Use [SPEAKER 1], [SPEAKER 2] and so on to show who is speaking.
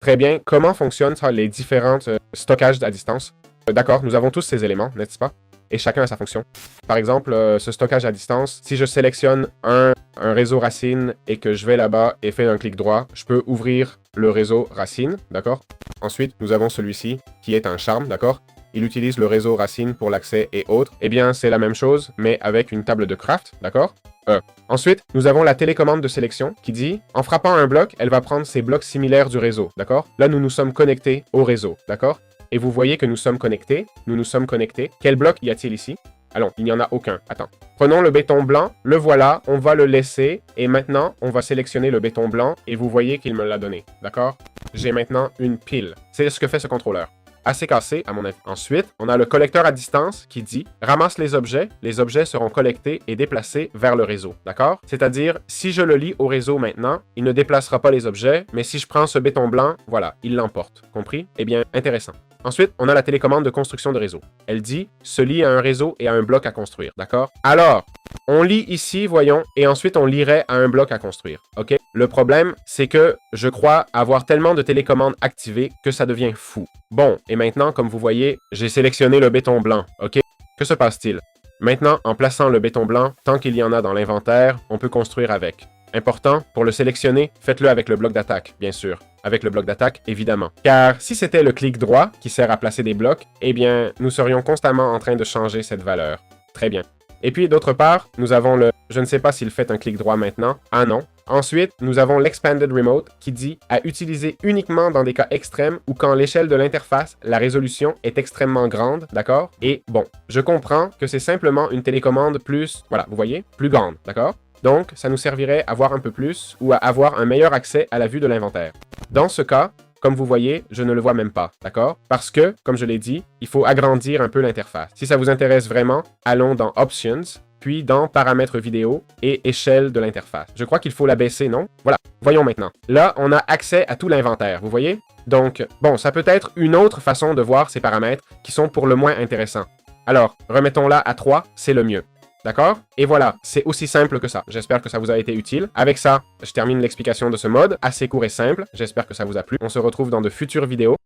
[SPEAKER 1] Très bien. Comment fonctionnent les différents stockages à distance? D'accord, nous avons tous ces éléments, n'est-ce pas? Et chacun a sa fonction. Par exemple, ce stockage à distance, si je sélectionne un réseau racine et que je vais là-bas et fais un clic droit, je peux ouvrir le réseau racine, d'accord? Ensuite, nous avons celui-ci qui est un charme, d'accord? Il utilise le réseau racine pour l'accès et autres. Eh bien, c'est la même chose, mais avec une table de craft, d'accord? Ensuite, nous avons la télécommande de sélection qui dit, en frappant un bloc, elle va prendre ces blocs similaires du réseau, d'accord? Là, nous nous sommes connectés au réseau, d'accord? Et vous voyez que nous sommes connectés. Nous nous sommes connectés. Quel bloc y a-t-il ici? Allons, il n'y en a aucun. Attends. Prenons le béton blanc. Le voilà. On va le laisser. Et maintenant, on va sélectionner le béton blanc. Et vous voyez qu'il me l'a donné. D'accord? J'ai maintenant une pile. C'est ce que fait ce contrôleur. Assez cassé, à mon avis. Ensuite, on a le collecteur à distance qui dit « Ramasse les objets seront collectés et déplacés vers le réseau. » D'accord? C'est-à-dire, si je le lis au réseau maintenant, il ne déplacera pas les objets, mais si je prends ce béton blanc, voilà, il l'emporte. Compris? Eh bien, intéressant. Ensuite, on a la télécommande de construction de réseau. Elle dit « Se lie à un réseau et à un bloc à construire. » D'accord? Alors, on lit ici, voyons, et ensuite on lirait à un bloc à construire. OK? Le problème, c'est que je crois avoir tellement de télécommandes activées que ça devient fou. Bon, et maintenant, comme vous voyez, j'ai sélectionné le béton blanc. OK? Que se passe-t-il? Maintenant, en plaçant le béton blanc, tant qu'il y en a dans l'inventaire, on peut construire avec. Important, pour le sélectionner, faites-le avec le bloc d'attaque, bien sûr. Avec le bloc d'attaque, évidemment. Car si c'était le clic droit qui sert à placer des blocs, eh bien, nous serions constamment en train de changer cette valeur. Très bien. Et puis, d'autre part, nous avons le... Je ne sais pas s'il fait un clic droit maintenant. Ah non. Ensuite, nous avons l'Expanded Remote qui dit à utiliser uniquement dans des cas extrêmes ou quand l'échelle de l'interface, la résolution est extrêmement grande, d'accord? Et bon, je comprends que c'est simplement une télécommande plus, voilà, vous voyez, plus grande, d'accord? Donc, ça nous servirait à voir un peu plus ou à avoir un meilleur accès à la vue de l'inventaire. Dans ce cas, comme vous voyez, je ne le vois même pas, d'accord? Parce que, comme je l'ai dit, il faut agrandir un peu l'interface. Si ça vous intéresse vraiment, allons dans Options, puis dans Paramètres vidéo et Échelle de l'interface. Je crois qu'il faut la baisser, non? Voilà, voyons maintenant. Là, on a accès à tout l'inventaire, vous voyez? Donc, bon, ça peut être une autre façon de voir ces paramètres qui sont pour le moins intéressants. Alors, remettons-la à 3, c'est le mieux. D'accord? Et voilà, c'est aussi simple que ça. J'espère que ça vous a été utile. Avec ça, je termine l'explication de ce mode, assez court et simple. J'espère que ça vous a plu. On se retrouve dans de futures vidéos.